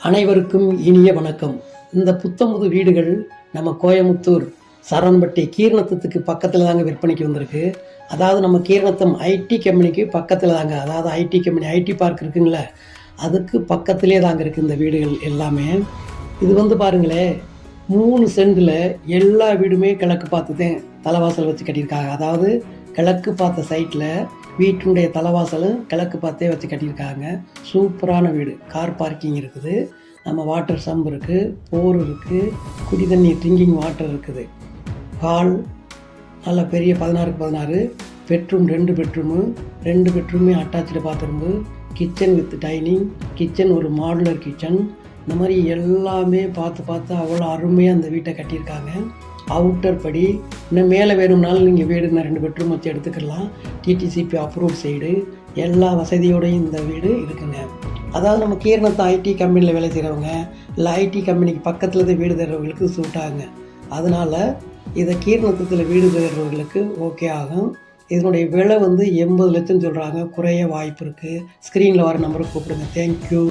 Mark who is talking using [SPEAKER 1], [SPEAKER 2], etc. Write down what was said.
[SPEAKER 1] அனைவருக்கும் இனிய வணக்கம். இந்த புத்தம்புது வீடுகள் நம்ம கோயமுத்தூர் சரவணம்பட்டி கீரணத்தத்துக்கு பக்கத்தில் தாங்க விற்பனைக்கு வந்திருக்கு. அதாவது நம்ம கீரணத்தம் ஐடி கம்பெனிக்கு பக்கத்தில் தாங்க, அதாவது ஐடி கம்பெனி ஐடி பார்க் இருக்குங்களே, அதுக்கு பக்கத்திலே தாங்க இருக்குது இந்த வீடுகள் எல்லாமே. இது வந்து பாருங்களேன், 3 சென்டில் எல்லா வீடுமே கிழக்கு பார்த்து தான் தலைவாசல் வச்சு கட்டியிருக்காங்க. அதாவது கிழக்கு பார்த்த சைட்டில் வீட்டினுடைய தலைவாசலும் கிழக்கு பார்த்தே வச்சு கட்டியிருக்காங்க. சூப்பரான வீடு. கார் பார்க்கிங் இருக்குது, நம்ம வாட்டர் சம்ப் இருக்குது, போர் இருக்குது, குடி தண்ணி ட்ரிங்கிங் வாட்டர் இருக்குது. ஹால் நல்ல பெரிய 16x16, பெட்ரூம் 2 பெட்ரூமு, 2 பெட்ரூமே attach bathroom, kitchen with dining, kitchen ஒரு மாடுலர் கிச்சன். இந்த மாதிரி எல்லாமே பார்த்து அவ்வளோ அருமையாக அந்த வீட்டை கட்டியிருக்காங்க. அவுட்டர் படி இன்னும் மேலே வேணும்னாலும் நீங்கள் வீடு 2 பெட்ரூம் வச்சு எடுத்துக்கலாம். டிடிசிபி அப்ரூவ் சைடு எல்லா வசதியோடையும் இந்த வீடு இருக்குங்க. அதாவது நம்ம கீரணத்தம் ஐடி கம்பெனியில் வேலை செய்கிறவங்க, இல்லை ஐடி கம்பெனிக்கு பக்கத்தில் தான் வீடு தேடுறவங்களுக்கு சூட் ஆகுங்க. அதனால் இதை கீரணத்தத்தில் வீடு தேடுறவங்களுக்கு ஓகே ஆகும். இதனுடைய விலை வந்து 80 லட்சம் சொல்கிறாங்க. குறைய வாய்ப்பு இருக்குது. ஸ்க்ரீனில் வர நம்பருக்கு கூப்பிடுங்க. தேங்க்யூ.